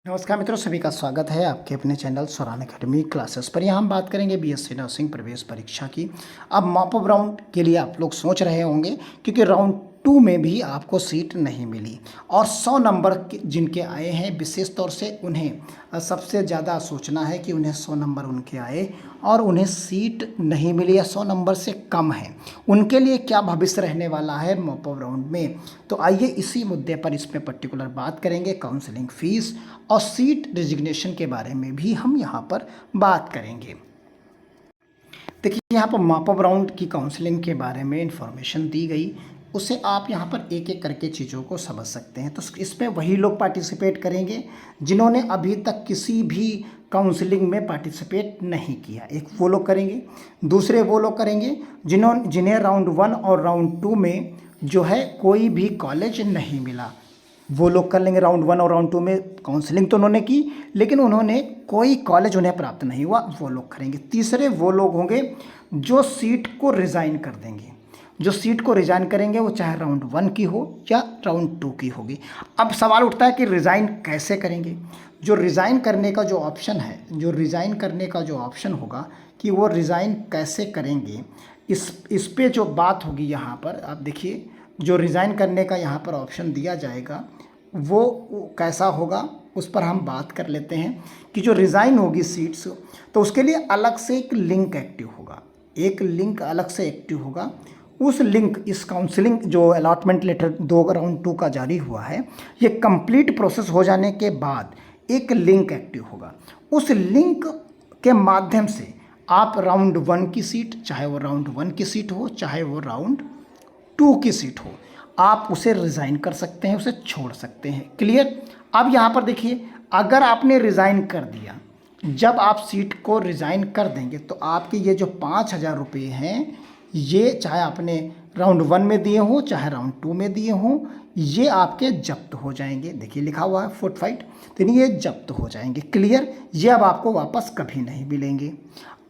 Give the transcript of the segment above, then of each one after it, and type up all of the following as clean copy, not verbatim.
नमस्कार मित्रों, सभी का स्वागत है आपके अपने चैनल स्वरान एकेडमी क्लासेस पर। यहाँ हम बात करेंगे बीएससी नर्सिंग प्रवेश परीक्षा की। अब मॉपअप राउंड के लिए आप लोग सोच रहे होंगे क्योंकि राउंड 2 में भी आपको सीट नहीं मिली और 100 नंबर जिनके आए हैं विशेष तौर से उन्हें सबसे ज़्यादा सोचना है कि उन्हें 100 नंबर उनके आए और उन्हें सीट नहीं मिली या 100 नंबर से कम है, उनके लिए क्या भविष्य रहने वाला है मॉपअप राउंड में। तो आइए इसी मुद्दे पर इसमें पर्टिकुलर बात करेंगे। काउंसलिंग फीस और सीट डिजिग्नेशन के बारे में भी हम यहाँ पर बात करेंगे। देखिए, यहाँ पर मॉपअप राउंड की काउंसलिंग के बारे में इंफॉर्मेशन दी गई, उसे आप यहाँ पर एक एक करके चीज़ों को समझ सकते हैं। तो इसमें वही लोग पार्टिसिपेट करेंगे जिन्होंने अभी तक किसी भी काउंसलिंग में पार्टिसिपेट नहीं किया। एक वो लोग करेंगे, दूसरे वो लोग करेंगे जिन्हें राउंड 1 और राउंड 2 में जो है कोई भी कॉलेज नहीं मिला, वो लोग कर लेंगे। राउंड 1 और राउंड 2 में काउंसलिंग तो उन्होंने की लेकिन उन्होंने कोई कॉलेज उन्हें प्राप्त नहीं हुआ, वो लोग करेंगे। तीसरे वो लोग होंगे जो सीट को रिज़ाइन कर देंगे। जो सीट को रिज़ाइन करेंगे वो चाहे राउंड 1 की हो या राउंड 2 की होगी। अब सवाल उठता है कि रिज़ाइन कैसे करेंगे। जो रिज़ाइन करने का जो ऑप्शन है, जो रिज़ाइन करने का जो ऑप्शन होगा कि वो रिज़ाइन कैसे करेंगे, इस पे जो बात होगी यहाँ पर आप देखिए, जो रिज़ाइन करने का यहाँ पर ऑप्शन दिया जाएगा वो कैसा होगा उस पर हम बात कर लेते हैं। कि जो रिज़ाइन होगी सीट्स, तो उसके लिए अलग से एक लिंक एक्टिव होगा, एक लिंक अलग से एक्टिव होगा। उस लिंक, इस काउंसलिंग जो अलॉटमेंट लेटर 2 राउंड 2 का जारी हुआ है, ये कंप्लीट प्रोसेस हो जाने के बाद एक लिंक एक्टिव होगा। उस लिंक के माध्यम से आप राउंड 1 की सीट, चाहे वो राउंड 1 की सीट हो चाहे वो राउंड 2 की सीट हो, आप उसे रिज़ाइन कर सकते हैं, उसे छोड़ सकते हैं। क्लियर। अब यहाँ पर देखिए, अगर आपने रिज़ाइन कर दिया, जब आप सीट को रिज़ाइन कर देंगे तो आपके ये जो 5,000 रुपये हैं, ये चाहे आपने राउंड 1 में दिए हों चाहे राउंड 2 में दिए हों, ये आपके जब्त हो जाएंगे। देखिए लिखा हुआ है फोर्टफाइड, तो ये जब्त हो जाएंगे। क्लियर। ये अब आपको वापस कभी नहीं मिलेंगे।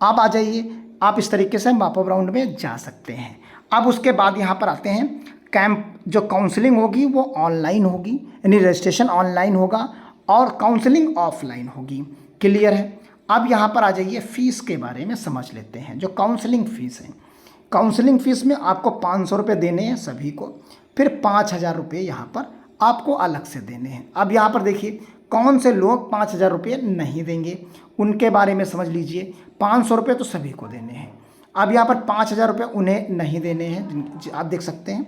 अब आ जाइए, आप इस तरीके से मॉपअप राउंड में जा सकते हैं। अब उसके बाद यहाँ पर आते हैं कैंप। जो काउंसलिंग होगी वो ऑनलाइन होगी, यानी रजिस्ट्रेशन ऑनलाइन होगा और काउंसलिंग ऑफलाइन होगी। क्लियर है। अब यहाँ पर आ जाइए, फ़ीस के बारे में समझ लेते हैं। जो काउंसलिंग फ़ीस है, काउंसलिंग फ़ीस में आपको 500 रुपये देने हैं सभी को, फिर 5,000 रुपये यहाँ पर आपको अलग से देने हैं। अब यहाँ पर देखिए कौन से लोग 5,000 रुपये नहीं देंगे, उनके बारे में समझ लीजिए। 500 रुपये तो सभी को देने हैं। अब यहाँ पर 5,000 रुपये उन्हें नहीं देने हैं। आप देख सकते हैं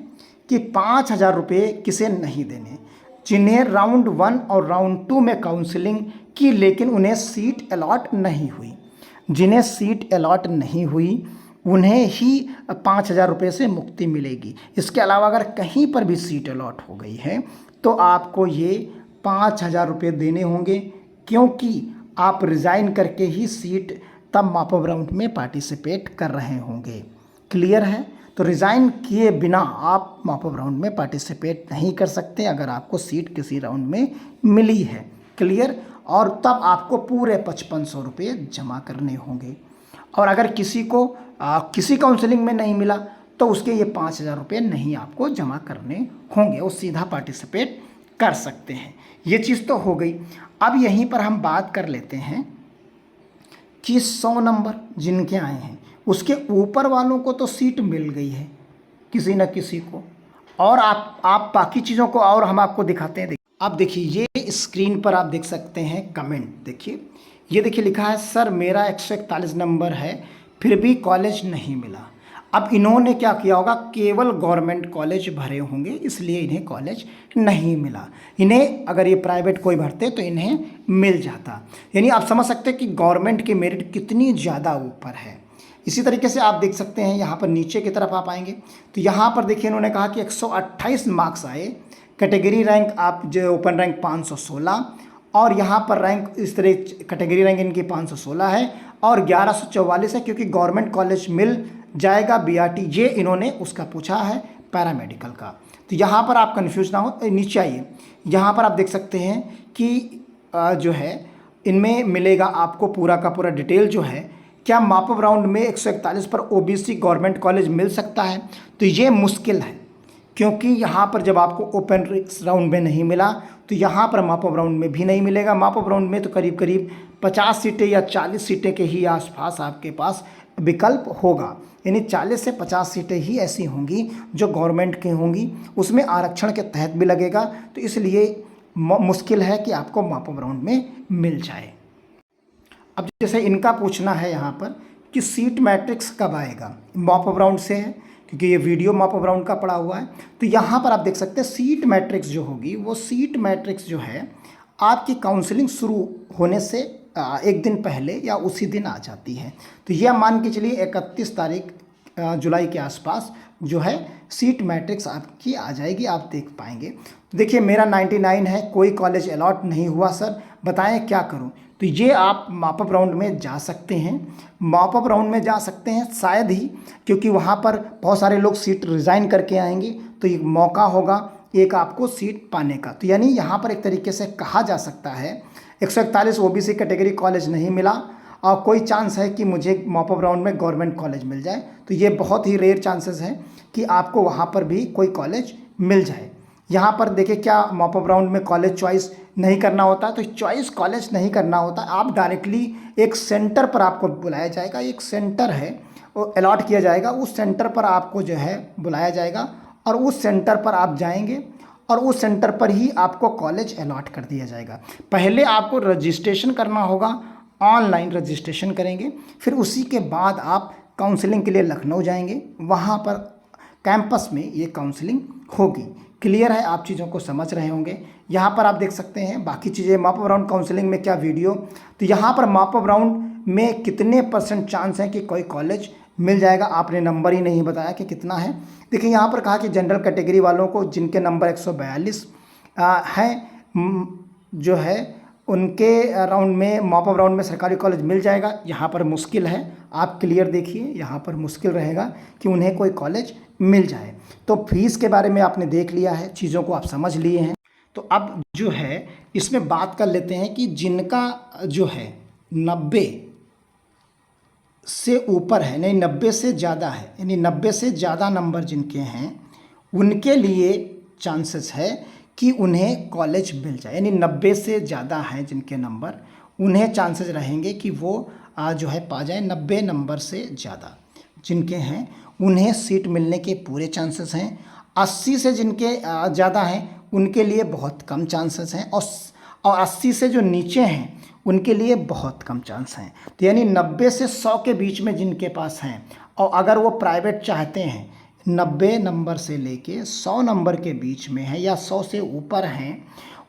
कि 5,000 रुपये किसे नहीं देने, जिन्हें राउंड 1 और राउंड 2 में काउंसलिंग की लेकिन उन्हें सीट अलॉट नहीं हुई। जिन्हें सीट अलॉट नहीं हुई उन्हें ही 5,000 रुपये से मुक्ति मिलेगी। इसके अलावा अगर कहीं पर भी सीट अलॉट हो गई है तो आपको ये 5,000 रुपये देने होंगे, क्योंकि आप रिज़ाइन करके ही सीट तब मॉपअप राउंड में पार्टिसिपेट कर रहे होंगे। क्लियर है। तो रिज़ाइन किए बिना आप मॉपअप राउंड में पार्टिसिपेट नहीं कर सकते अगर आपको सीट किसी राउंड में मिली है। क्लियर। और तब आपको पूरे 5500 रुपये जमा करने होंगे। और अगर किसी को किसी काउंसलिंग में नहीं मिला तो उसके ये 5,000 रुपये नहीं आपको जमा करने होंगे, वो सीधा पार्टिसिपेट कर सकते हैं। ये चीज़ तो हो गई। अब यहीं पर हम बात कर लेते हैं कि 100 नंबर जिनके आए हैं उसके ऊपर वालों को तो सीट मिल गई है किसी न किसी को, और आप बाकी चीज़ों को और हम आपको दिखाते हैं। आप देखिए, ये स्क्रीन पर आप देख सकते हैं कमेंट। देखिए, ये देखिए लिखा है, सर मेरा 141 नंबर है फिर भी कॉलेज नहीं मिला। अब इन्होंने क्या किया होगा, केवल गवर्नमेंट कॉलेज भरे होंगे, इसलिए इन्हें कॉलेज नहीं मिला। इन्हें अगर ये प्राइवेट कोई भरते तो इन्हें मिल जाता। यानी आप समझ सकते हैं कि गवर्नमेंट की मेरिट कितनी ज़्यादा ऊपर है। इसी तरीके से आप देख सकते हैं, यहाँ पर नीचे की तरफ आप आएंगे तो यहाँ पर देखिए इन्होंने कहा कि 128 मार्क्स आए। कैटेगरी रैंक आप जो ओपन रैंक 516 और यहाँ पर रैंक इस तरह कैटेगरी रैंक इनकी 516 है और 1144 है, क्योंकि गवर्नमेंट कॉलेज मिल जाएगा बीआरटी, ये इन्होंने उसका पूछा है पैरामेडिकल का। तो यहाँ पर आप कंफ्यूज ना हो। नीचे आइए, यहाँ पर आप देख सकते हैं कि जो है इनमें मिलेगा आपको पूरा का पूरा डिटेल जो है। क्या मॉपअप राउंड में 141 पर ओबीसी गवर्नमेंट कॉलेज मिल सकता है? तो ये मुश्किल है, क्योंकि यहाँ पर जब आपको ओपन राउंड में नहीं मिला तो यहाँ पर मॉप अप राउंड में भी नहीं मिलेगा। मॉप अप राउंड में तो करीब करीब 50 सीटें या 40 सीटें के ही आसपास आपके पास विकल्प होगा, यानी 40 से 50 सीटें ही ऐसी होंगी जो गवर्नमेंट की होंगी, उसमें आरक्षण के तहत भी लगेगा, तो इसलिए मुश्किल है कि आपको मॉप अप राउंड में मिल जाए। अब जैसे इनका पूछना है यहाँ पर कि सीट मैट्रिक्स कब आएगा, मॉप अप राउंड से है क्योंकि ये वीडियो मॉप अप राउंड का पड़ा हुआ है। तो यहाँ पर आप देख सकते हैं सीट मैट्रिक्स जो होगी, वो सीट मैट्रिक्स जो है आपकी काउंसलिंग शुरू होने से एक दिन पहले या उसी दिन आ जाती है। तो यह मान के चलिए 31 तारीख जुलाई के आसपास जो है सीट मैट्रिक्स आपकी आ जाएगी, आप देख पाएंगे। तो देखिए मेरा 99 है, कोई कॉलेज अलॉट नहीं हुआ सर, बताएं क्या करूं। तो ये आप मॉप अप राउंड में जा सकते हैं, मॉप अप राउंड में जा सकते हैं शायद ही, क्योंकि वहाँ पर बहुत सारे लोग सीट रिज़ाइन करके आएंगे, तो एक मौका होगा एक आपको सीट पाने का। तो यानी यहाँ पर एक तरीके से कहा जा सकता है 141 ओबीसी कैटेगरी कॉलेज नहीं मिला और कोई चांस है कि मुझे मॉप अप राउंड में गवर्नमेंट कॉलेज मिल जाए, तो ये बहुत ही रेयर चांसेस हैं कि आपको वहाँ पर भी कोई कॉलेज मिल जाए। यहाँ पर देखिए क्या मॉप अप राउंड में कॉलेज चॉइस नहीं करना होता, तो चॉइस कॉलेज नहीं करना होता, आप डायरेक्टली एक सेंटर पर आपको बुलाया जाएगा, एक सेंटर है वो अलॉट किया जाएगा, उस सेंटर पर आपको जो है बुलाया जाएगा और उस सेंटर पर आप जाएंगे और उस सेंटर पर ही आपको कॉलेज अलॉट कर दिया जाएगा। पहले आपको रजिस्ट्रेशन करना होगा, ऑनलाइन रजिस्ट्रेशन करेंगे, फिर उसी के बाद आप काउंसलिंग के लिए लखनऊ जाएंगे, वहाँ पर कैंपस में ये काउंसलिंग होगी। क्लियर है, आप चीज़ों को समझ रहे होंगे। यहाँ पर आप देख सकते हैं बाकी चीज़ें, मॉप अप राउंड काउंसलिंग में क्या वीडियो, तो यहाँ पर मॉप अप राउंड में कितने % चांस है कि कोई कॉलेज मिल जाएगा, आपने नंबर ही नहीं बताया कि कितना है। देखिए यहाँ पर कहा कि जनरल कैटेगरी वालों को जिनके नंबर 142 हैं जो है उनके राउंड में मॉप अप राउंड में सरकारी कॉलेज मिल जाएगा। यहाँ पर मुश्किल है, आप क्लियर देखिए, यहाँ पर मुश्किल रहेगा कि उन्हें कोई कॉलेज मिल जाए। तो फीस के बारे में आपने देख लिया है, चीज़ों को आप समझ लिए हैं। तो अब जो है इसमें बात कर लेते हैं कि जिनका जो है 90 से ऊपर है, नहीं 90 से ज़्यादा है, यानी 90 से ज़्यादा नंबर जिनके हैं उनके लिए चांसेस है कि उन्हें कॉलेज मिल जाए, यानी 90 से ज़्यादा हैं जिनके नंबर, उन्हें चांसेस रहेंगे कि वो जो है पा जाए। 90 नंबर से ज़्यादा जिनके हैं उन्हें सीट मिलने के पूरे चांसेस हैं। 80 से जिनके ज़्यादा हैं उनके लिए बहुत कम चांसेस हैं और 80 से जो नीचे हैं उनके लिए बहुत कम चांस हैं। तो यानी 90 से 100 के बीच में जिनके पास हैं और अगर वो प्राइवेट चाहते हैं 90 नंबर से लेके 100 नंबर के बीच में है या 100 से ऊपर हैं,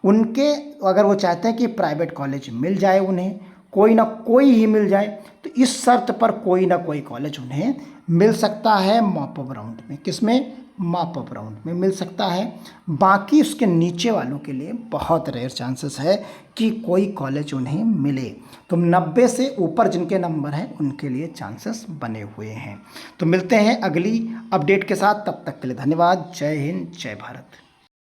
उनके अगर वो चाहते हैं कि प्राइवेट कॉलेज मिल जाए, उन्हें कोई ना कोई ही मिल जाए, तो इस शर्त पर कोई ना कोई कॉलेज उन्हें मिल सकता है मॉप अप राउंड में। किसमें? मॉप अप राउंड में मिल सकता है। बाकी उसके नीचे वालों के लिए बहुत रेयर चांसेस है कि कोई कॉलेज उन्हें मिले। तो 90 से ऊपर जिनके नंबर हैं उनके लिए चांसेस बने हुए हैं। तो मिलते हैं अगली अपडेट के साथ, तब तक के लिए धन्यवाद। जय हिंद, जय भारत।